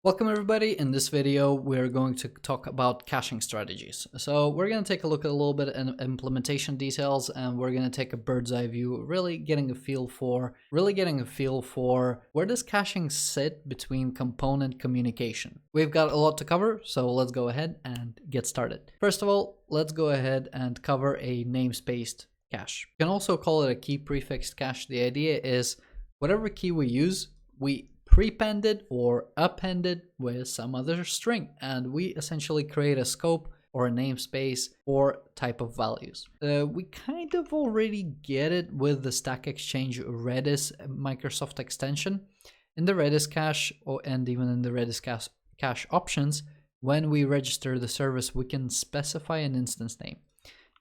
Welcome everybody. In this video we're going to talk about caching strategies. So we're going to take a look at a little bit in implementation details, and we're going to take a bird's eye view, really getting a feel for where does caching sit between component communication. We've got a lot to cover, so let's go ahead and get started. First of all, let's go ahead and cover a namespace cache. You can also call it a key prefixed cache. The idea is whatever key we use, we prepend it or append it with some other string, and we essentially create a scope or a namespace or type of values. We kind of already get it with the Stack Exchange Redis Microsoft extension. In the Redis cache and even in the Redis cache options, when we register the service, we can specify an instance name.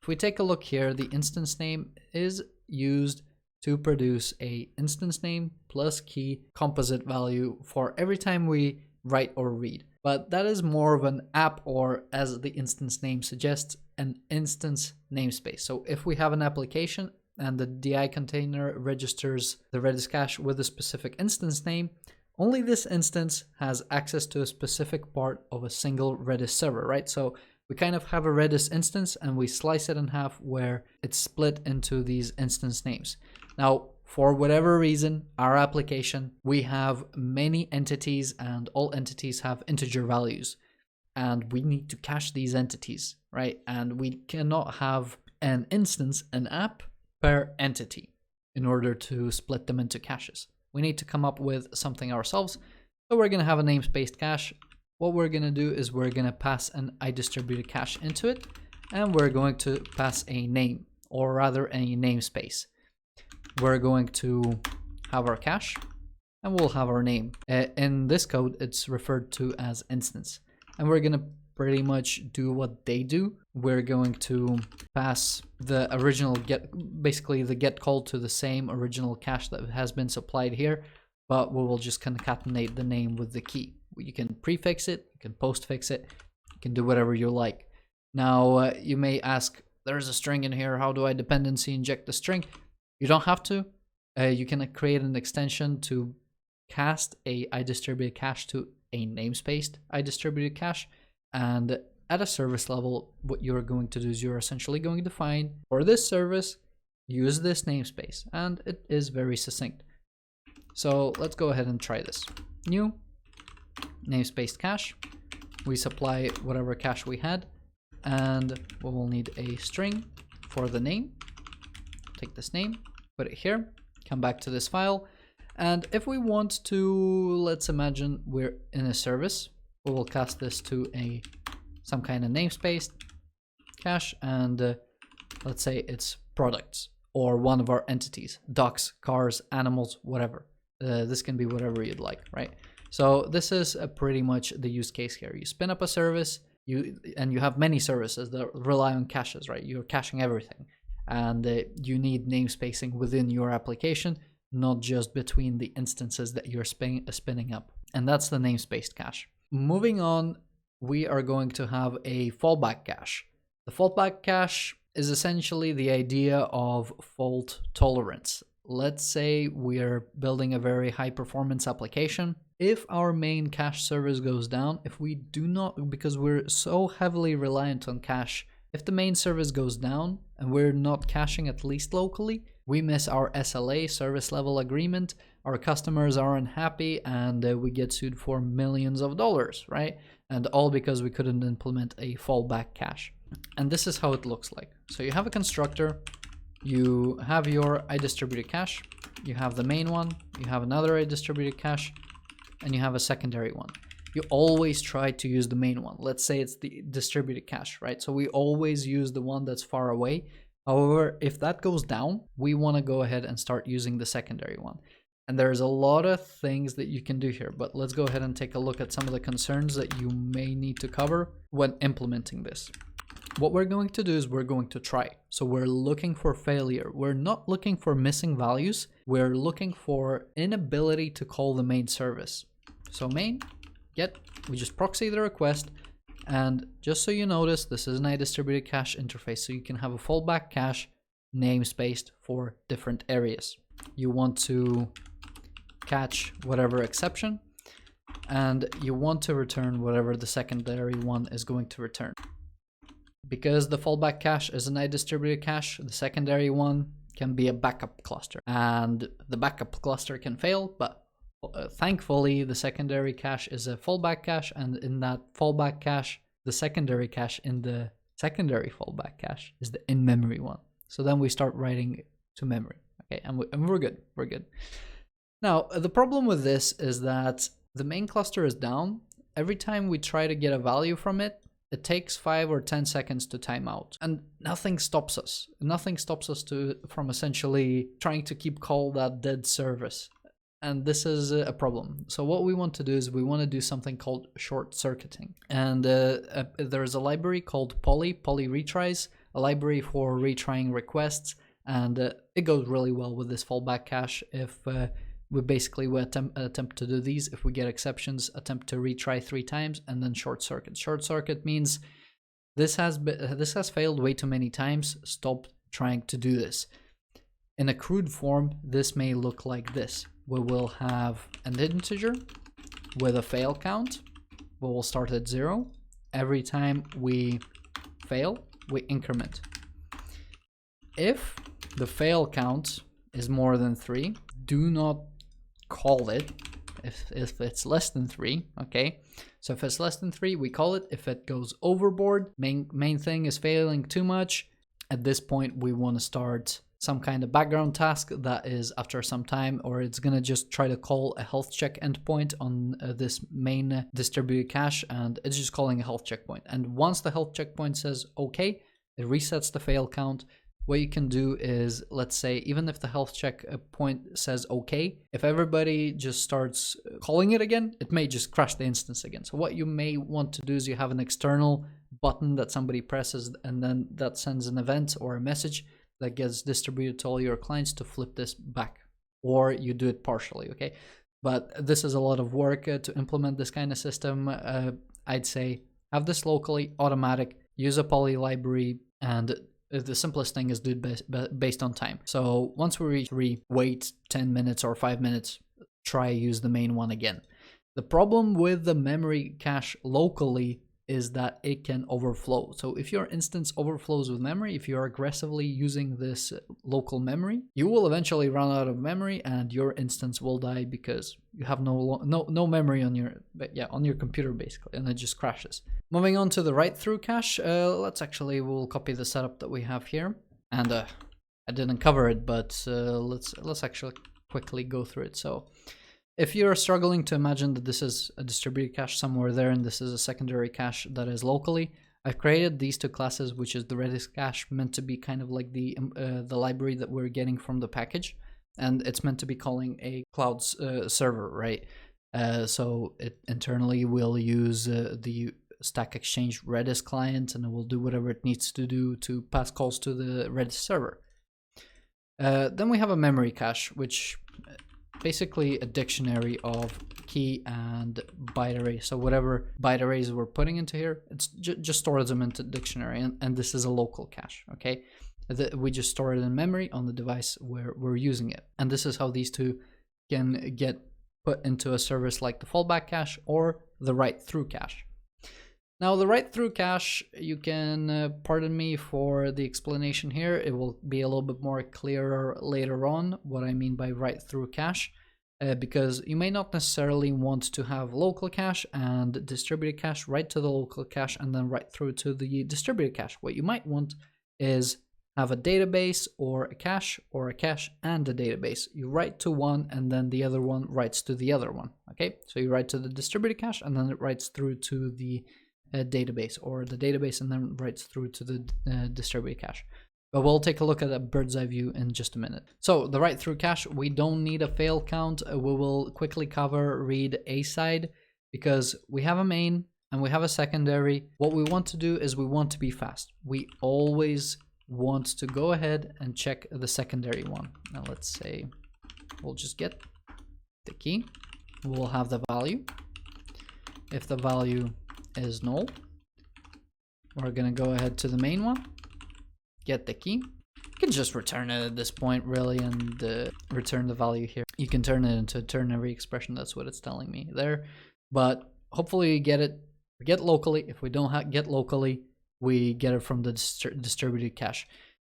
If we take a look here, the instance name is used to produce a instance name plus key composite value for every time we write or read. But that is more of an app, or as the instance name suggests, an instance namespace. So if we have an application and the DI container registers the Redis cache with a specific instance name, only this instance has access to a specific part of a single Redis server, right? So we kind of have a Redis instance and we slice it in half where it's split into these instance names. Now, for whatever reason, our application, we have many entities and all entities have integer values, and we need to cache these entities, right? And we cannot have an instance, an app per entity in order to split them into caches. We need to come up with something ourselves. So we're going to have a namespace cache. What we're going to do is we're going to pass an iDistributed cache into it, and we're going to pass a name, or rather a namespace. We're going to have our cache and we'll have our name. In this code, it's referred to as instance. And we're going to pretty much do what they do. We're going to pass the original basically the get call to the same original cache that has been supplied here, but we will just concatenate the name with the key. You can prefix it, you can postfix it, you can do whatever you like. Now, you may ask, there's a string in here, how do I dependency inject the string? You don't have to. You can create an extension to cast a iDistributed cache to a namespaced iDistributed cache. And at a service level, what you're going to do is you're essentially going to define, for this service, use this namespace. And it is very succinct. So let's go ahead and try this. New namespace cache. We supply whatever cache we had. And we will need a string for the name. Take this name, put it here, come back to this file, and if we want to, let's imagine we're in a service, we will cast this to some kind of namespace cache, and let's say it's products or one of our entities, ducks, cars, animals, whatever. This can be whatever you'd like, right? So this is pretty much the use case here. You spin up a service, and you have many services that rely on caches, right? You're caching everything. And you need namespacing within your application, not just between the instances that you're spinning up. And that's the namespace cache. Moving on, we are going to have a fallback cache. The fallback cache is essentially the idea of fault tolerance. Let's say we're building a very high performance application. If our main cache service goes down, if we do not, because we're so heavily reliant on cache, if the main service goes down and we're not caching at least locally, we miss our SLA, service level agreement, our customers are unhappy, and we get sued for millions of dollars, right? And all because we couldn't implement a fallback cache. And this is how it looks like. So you have a constructor, you have your iDistributed cache, you have the main one, you have another iDistributed cache, and you have a secondary one. You always try to use the main one. Let's say it's the distributed cache, right? So we always use the one that's far away. However, if that goes down, we want to go ahead and start using the secondary one. And there's a lot of things that you can do here, but let's go ahead and take a look at some of the concerns that you may need to cover when implementing this. What we're going to do is we're going to try. So we're looking for failure. We're not looking for missing values. We're looking for inability to call the main service. So main, we just proxy the request, and just so you notice, this is an iDistributed cache interface, so you can have a fallback cache namespaced for different areas. You want to catch whatever exception, and you want to return whatever the secondary one is going to return. Because the fallback cache is a night distributed cache, the secondary one can be a backup cluster, and the backup cluster can fail, but thankfully the secondary cache is a fallback cache, and in that fallback cache, the secondary cache in the secondary fallback cache is the in-memory one. So then we start writing to memory, okay, and we're good, we're good. Now, the problem with this is that the main cluster is down. Every time we try to get a value from it, it takes 5 or 10 seconds to time out, and nothing stops us. Nothing stops us from essentially trying to keep call that dead service. And this is a problem. So what we want to do is we want to do something called short-circuiting. And there is a library called poly retries, a library for retrying requests, and it goes really well with this fallback cache. If we attempt to do these, if we get exceptions, attempt to retry 3 times, and then short circuit. Short circuit means this has failed way too many times. Stop trying to do this. In a crude form, this may look like this. We will have an integer with a fail count. We will start at 0. Every time we fail, we increment. If the fail count is more than 3, do not call it. If it's less than 3, okay? So if it's less than 3, we call it. If it goes overboard, main thing is failing too much, at this point we want to start some kind of background task that is after some time, or it's gonna just try to call a health check endpoint on this main distributed cache, and it's just calling a health checkpoint. And once the health checkpoint says okay, it resets the fail count. What you can do is, let's say, even if the health checkpoint says okay, if everybody just starts calling it again, it may just crash the instance again. So what you may want to do is you have an external button that somebody presses, and then that sends an event or a message that gets distributed to all your clients to flip this back, or you do it partially, okay? But this is a lot of work to implement this kind of system. I'd say have this locally, automatic, use a poly library, and the simplest thing is do it based on time. So once we reach 3, wait 10 minutes or 5 minutes, try use the main one again. The problem with the memory cache locally is that it can overflow. So if your instance overflows with memory, if you're aggressively using this local memory, you will eventually run out of memory and your instance will die because you have no memory on your computer basically, and it just crashes. Moving on to the write-through cache, we'll copy the setup that we have here, and I didn't cover it, but let's actually quickly go through it. So if you're struggling to imagine that this is a distributed cache somewhere there and this is a secondary cache that is locally, I've created these 2 classes, which is the Redis cache, meant to be kind of like the library that we're getting from the package, and it's meant to be calling a cloud server, right? So it internally will use the Stack Exchange Redis client, and it will do whatever it needs to do to pass calls to the Redis server. Then we have a memory cache, which basically a dictionary of key and byte array. So whatever byte arrays we're putting into here, it's just stores them into dictionary, and this is a local cache, okay? We just store it in memory on the device where we're using it. And this is how these 2 can get put into a service like the fallback cache or the write-through cache. Now the write-through cache, you can pardon me for the explanation here. It will be a little bit more clearer later on what I mean by write-through cache, because you may not necessarily want to have local cache and distributed cache write to the local cache and then write through to the distributed cache. What you might want is have a database or a cache and a database. You write to one and then the other one writes to the other one, okay? So you write to the distributed cache and then it writes through to the database, or the database and then writes through to the distributed cache. But we'll take a look at a bird's eye view in just a minute. So the write-through cache, we don't need a fail count. We will quickly cover read a side because we have a main and we have a secondary. What we want to do is we want to be fast. We always want to go ahead and check the secondary one. Now let's say we'll just get the key. We'll have the value. If the value is null, we're gonna go ahead to the main one, get the key. You can just return it at this point really, and return the value here. You can turn it into a ternary expression, that's what it's telling me there. but hopefully we get it. We get locally. If we don't get locally, we get it from the distributed cache.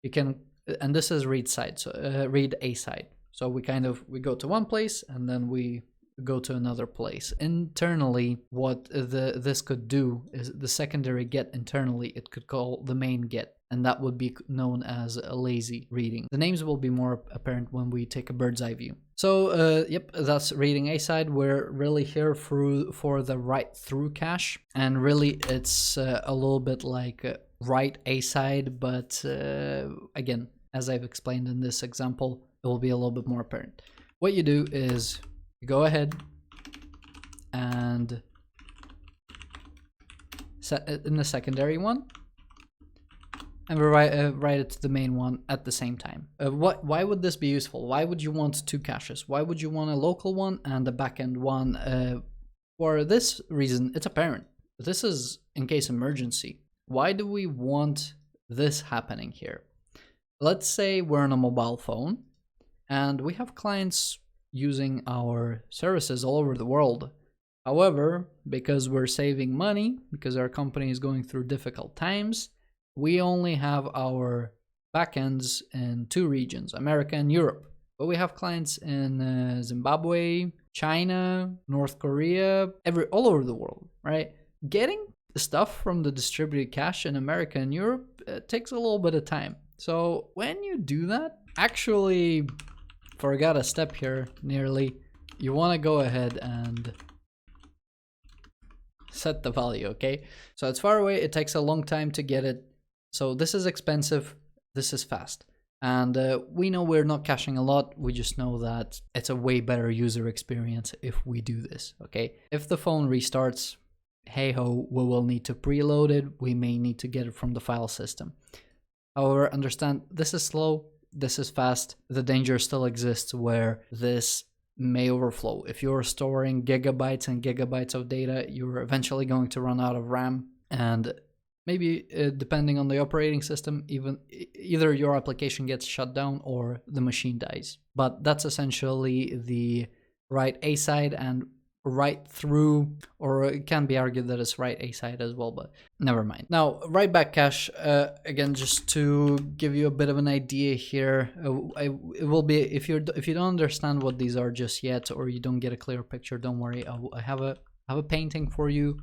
You can, and this is read side, so read A side. So we go to one place and then we go to another place. Internally, what this could do is the secondary get internally, it could call the main get, and that would be known as a lazy reading. The names will be more apparent when we take a bird's eye view. So yep, that's reading A side. We're really here for the write through cache, and really it's a little bit like write A side, but again, as I've explained in this example, it will be a little bit more apparent. What you do is you go ahead and set it in the secondary one, and we write it to the main one at the same time. Why would this be useful? Why would you want two caches? Why would you want a local one and a backend one? For this reason, it's apparent. This is in case emergency. Why do we want this happening here? Let's say we're on a mobile phone and we have clients using our services all over the world. However, because we're saving money, because our company is going through difficult times, we only have our backends in two regions, America and Europe. But we have clients in Zimbabwe, China, North Korea, all over the world, right? Getting the stuff from the distributed cache in America and Europe takes a little bit of time. So when you do that, actually, forgot a step here nearly. You want to go ahead and set the value, okay? So it's far away, it takes a long time to get it. So this is expensive, this is fast. And we know we're not caching a lot, we just know that it's a way better user experience if we do this, okay? If the phone restarts, hey ho, we will need to preload it, we may need to get it from the file system. However, understand this is slow, this is fast. The danger still exists where this may overflow. If you're storing gigabytes and gigabytes of data, you're eventually going to run out of RAM, and maybe depending on the operating system, either your application gets shut down or the machine dies. But that's essentially the write A side and write through, or it can be argued that it's write A side as well, but never mind. Now, write back cache, again, just to give you a bit of an idea here, it will be, if you don't understand what these are just yet, or you don't get a clear picture, don't worry, I have a painting for you.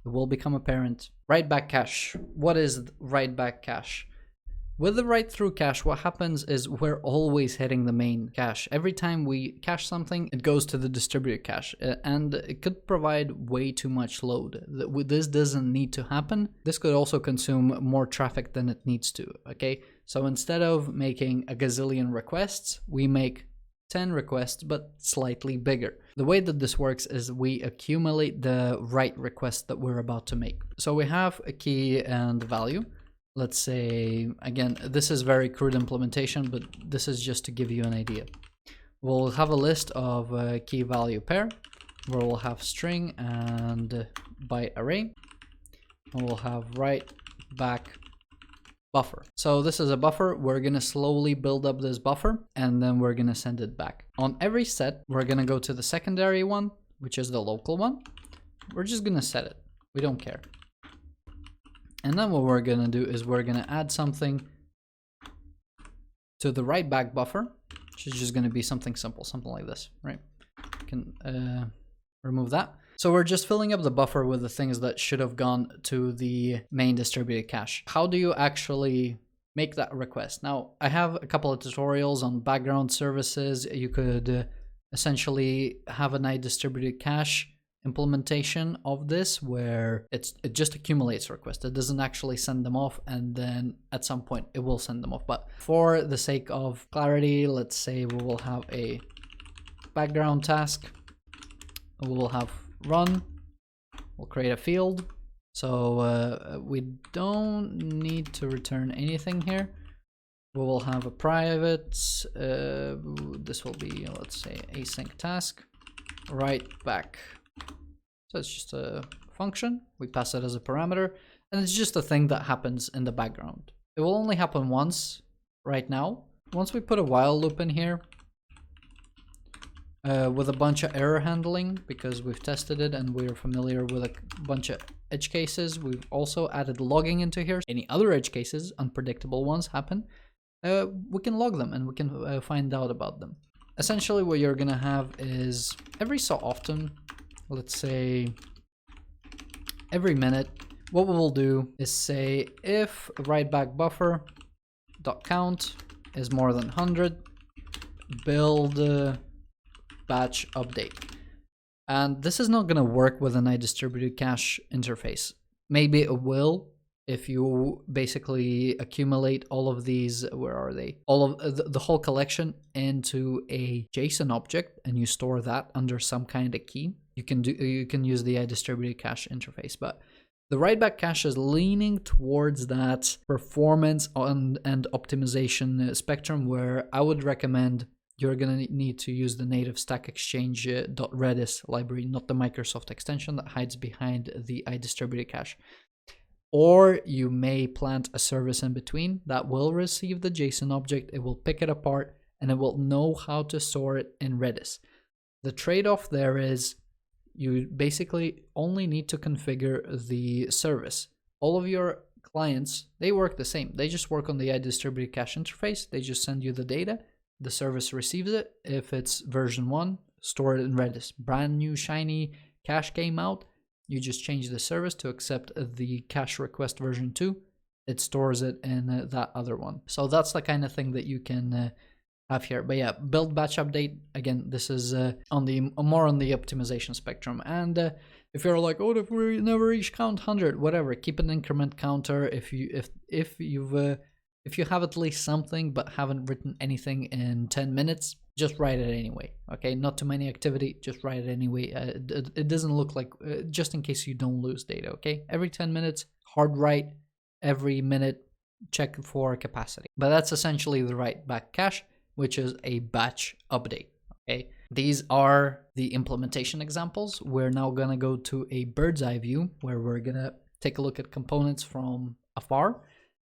It will become apparent. Write back cache. What is write back cache? With the write through cache, what happens is we're always hitting the main cache. Every time we cache something, it goes to the distributed cache, and it could provide way too much load. This doesn't need to happen. This could also consume more traffic than it needs to, okay? So instead of making a gazillion requests, we make 10 requests, but slightly bigger. The way that this works is we accumulate the write request that we're about to make. So we have a key and value. Let's say, again, this is very crude implementation, but this is just to give you an idea. We'll have a list of key value pair, where we'll have string and byte array, and we'll have write back buffer. So this is a buffer. We're going to slowly build up this buffer, and then we're going to send it back. On every set, we're going to go to the secondary one, which is the local one. We're just going to set it. We don't care. And then what we're going to do is we're going to add something to the write back buffer, which is just going to be something simple, something like this, right? You can remove that. So we're just filling up the buffer with the things that should have gone to the main distributed cache. How do you actually make that request? Now, I have a couple of tutorials on background services. You could essentially have a nice distributed cache implementation of this where it just accumulates requests. It doesn't actually send them off, and then at some point it will send them off. But for the sake of clarity, let's say we will have a background task. We will have run. We'll create a field. So we don't need to return anything here. We will have a private. This will be, let's say, async task. Write back. So it's just a function. We pass it as a parameter, and it's just a thing that happens in the background. It will only happen once right now. Once we put a while loop in here, with a bunch of error handling because we've tested it and we're familiar with a bunch of edge cases. We've also added logging into here. Any other edge cases, unpredictable ones happen, we can log them and we can find out about them. Essentially what you're gonna have is every so often, let's say every minute, what we will do is say if writeback buffer dot count is more than 100, build batch update. And this is not going to work with an iDistributed cache interface. Maybe it will if you basically accumulate all of these, where are they? All of the whole collection into a JSON object and you store that under some kind of key. You can use the iDistributed cache interface, but the writeback cache is leaning towards that performance and optimization spectrum, where I would recommend you're going to need to use the native Stack Exchange .redis library, not the Microsoft extension that hides behind the iDistributed cache. Or you may plant a service in between that will receive the JSON object, it will pick it apart, and it will know how to store it in Redis. The trade-off there is you basically only need to configure the service. All of your clients, they work the same. They just work on the iDistributed cache interface. They just send you the data. The service receives it. If it's version 1, store it in Redis. Brand new shiny cache came out. You just change the service to accept the cache request version 2. It stores it in that other one. So that's the kind of thing that you can have here. But yeah, build batch update. Again, this is more on the optimization spectrum. And if you're like, oh, if we never reach count 100, whatever, keep an increment counter. If you have at least something but haven't written anything in 10 minutes, just write it anyway. Okay, not too many activity, just write it anyway. It doesn't look like, just in case you don't lose data. Okay, every 10 minutes, hard write. Every minute, check for capacity. But that's essentially the writeback cache, which is a batch update. Okay, these are the implementation examples. We're now gonna go to a bird's eye view where we're gonna take a look at components from afar,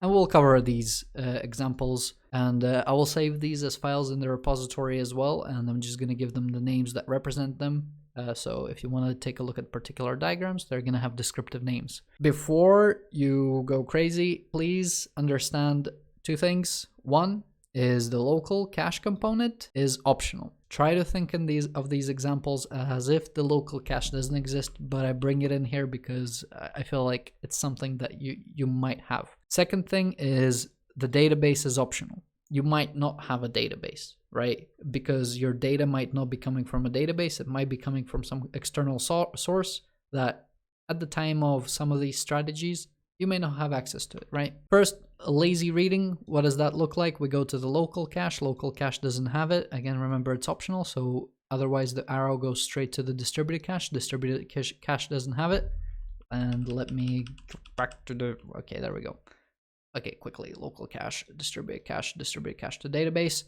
and we'll cover these examples. And I will save these as files in the repository as well, and I'm just gonna give them the names that represent them. So if you want to take a look at particular diagrams, they're going to have descriptive names. Before you go crazy, please understand two things. One is the local cache component is optional. Try to think in of these examples as if the local cache doesn't exist, but I bring it in here because I feel like it's something that you might have. Second thing is the database is optional. You might not have a database, right? Because your data might not be coming from a database. It might be coming from some external source that at the time of some of these strategies, you may not have access to it, right? First, lazy reading. What does that look like? We go to the local cache. Local cache doesn't have it. Again, remember it's optional. So otherwise the arrow goes straight to the distributed cache. Distributed cache doesn't have it. And let me go back to the, okay, there we go. Okay, quickly, local cache to database,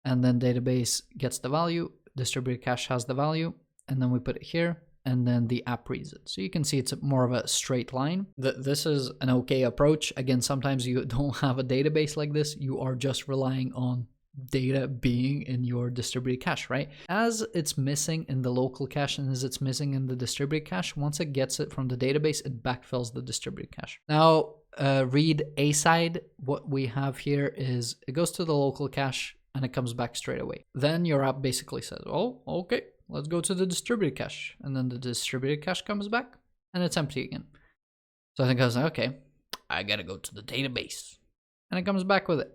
and then database gets the value, distributed cache has the value, and then we put it here, and then the app reads it. So you can see it's more of a straight line. This is an okay approach. Again, sometimes you don't have a database like this. You are just relying on data being in your distributed cache, right? As it's missing in the local cache and as it's missing in the distributed cache, once it gets it from the database, it backfills the distributed cache. Now, read A side, what we have here is it goes to the local cache and it comes back straight away. Then your app basically says, oh, okay, let's go to the distributed cache. And then the distributed cache comes back and it's empty again. So I think I was like, okay, I gotta go to the database. And it comes back with it,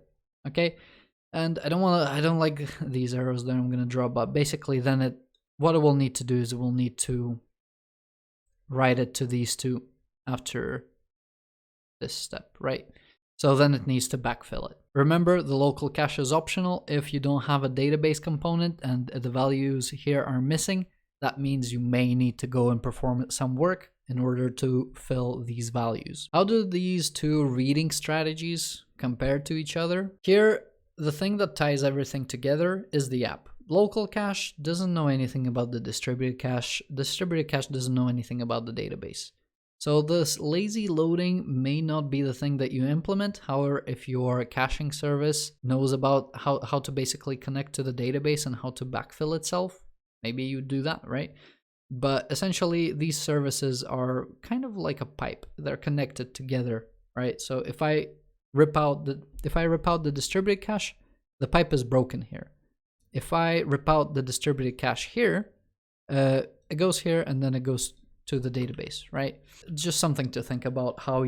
okay? And I don't like these arrows that I'm gonna draw, but basically then what it will need to do is it will need to write it to these two after this step, right? So then it needs to backfill it. Remember, the local cache is optional. If you don't have a database component and the values here are missing, that means you may need to go and perform some work in order to fill these values. How do these two reading strategies compare to each other? Here, the thing that ties everything together is the app. Local cache doesn't know anything about the distributed cache. Distributed cache doesn't know anything about the database. So this lazy loading may not be the thing that you implement. However, if your caching service knows about how to basically connect to the database and how to backfill itself, maybe you do that, right? But essentially, these services are kind of like a pipe. They're connected together, right? So if I rip out the distributed cache, the pipe is broken here. If I rip out the distributed cache here, it goes here and then it goes to the database, right? Just something to think about, how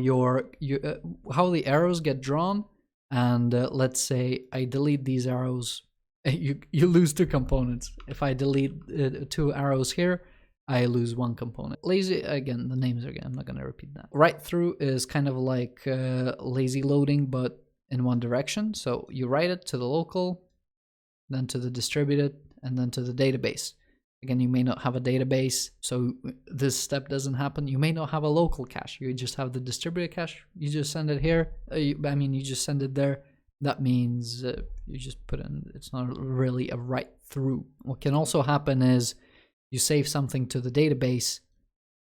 how the arrows get drawn. And let's say I delete these arrows, you lose 2 components. If I delete 2 arrows here, I lose 1 component. Lazy, again, the names again, I'm not going to repeat that. Write through is kind of like lazy loading, but in one direction. So you write it to the local, then to the distributed, and then to the database. Again, you may not have a database, so this step doesn't happen. You may not have a local cache. You just have the distributed cache. You just send it here. You just send it there. That means you just put in, it's not really a write through. What can also happen is you save something to the database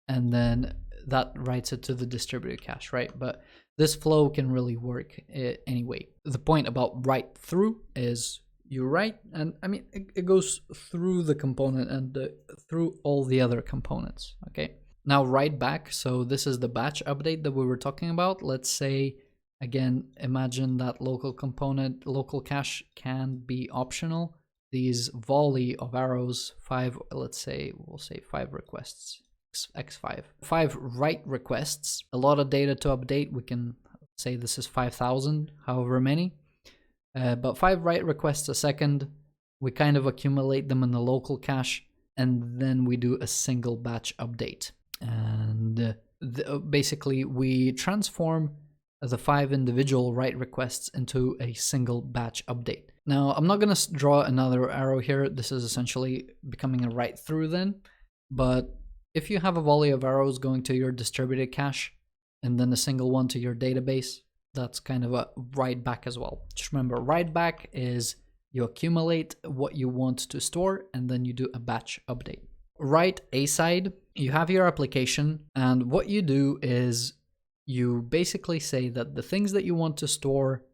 and then that writes it to the distributed cache, right? But this flow can really work anyway. The point about write through is you write, and it goes through the component and through all the other components, okay? Now write back, so this is the batch update that we were talking about. Let's say, again, imagine that local component, local cache can be optional. These volley of arrows, 5, let's say, we'll say 5 requests, x5. 5 write requests, a lot of data to update. We can say this is 5,000, however many. But 5 write requests a second, we kind of accumulate them in the local cache, and then we do a single batch update. And basically, we transform the 5 individual write requests into a single batch update. Now, I'm not going to draw another arrow here. This is essentially becoming a write through then. But if you have a volley of arrows going to your distributed cache, and then a single one to your database, that's kind of a write back as well. Just remember, write back is you accumulate what you want to store and then you do a batch update. Write aside, you have your application, and what you do is you basically say that the things that you want to store,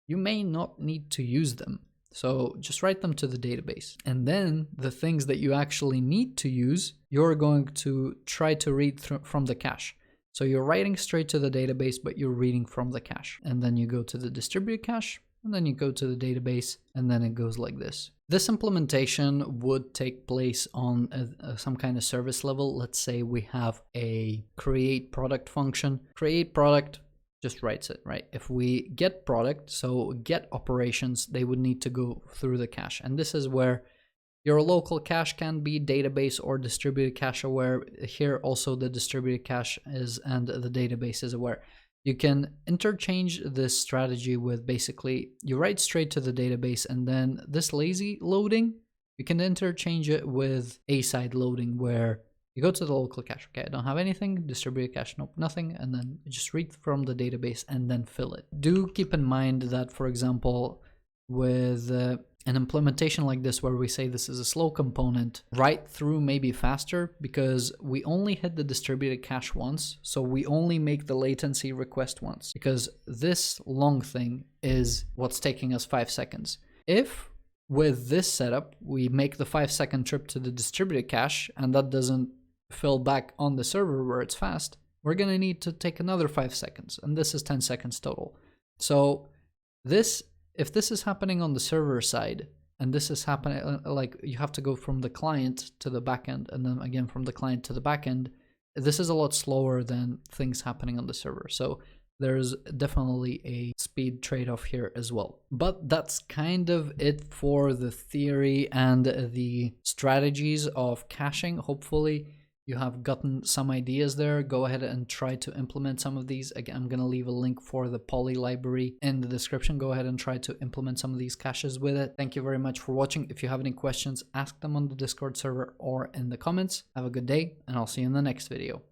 you may not need to use them. So just write them to the database. And then the things that you actually need to use, you're going to try to read from the cache. So you're writing straight to the database, but you're reading from the cache. And then you go to the distributed cache, and then you go to the database, and then it goes like this. This implementation would take place on some kind of service level. Let's say we have a create product function. Create product just writes it, right? If we get product, so get operations, they would need to go through the cache. And this is where your local cache can be database or distributed cache aware. Here also the distributed cache is, and the database is aware. You can interchange this strategy with basically you write straight to the database, and then this lazy loading, you can interchange it with aside loading, where you go to the local cache. Okay, I don't have anything, distributed cache, nope, nothing, and then just read from the database and then fill it. Do keep in mind that, for example, with an implementation like this where we say this is a slow component, write through may be faster because we only hit the distributed cache once, so we only make the latency request once, because this long thing is what's taking us 5 seconds. If with this setup we make the 5-second trip to the distributed cache and that doesn't fill back on the server where it's fast, we're going to need to take another 5 seconds, and this is 10 seconds total. So if this is happening on the server side, and this is happening, like you have to go from the client to the backend, and then again from the client to the backend, this is a lot slower than things happening on the server. So there's definitely a speed trade-off here as well. But that's kind of it for the theory and the strategies of caching. Hopefully you have gotten some ideas there. Go ahead and try to implement some of these. Again, I'm going to leave a link for the poly library in the description. Go ahead and try to implement some of these caches with it. Thank you very much for watching. If you have any questions, ask them on the Discord server or in the comments. Have a good day, and I'll see you in the next video.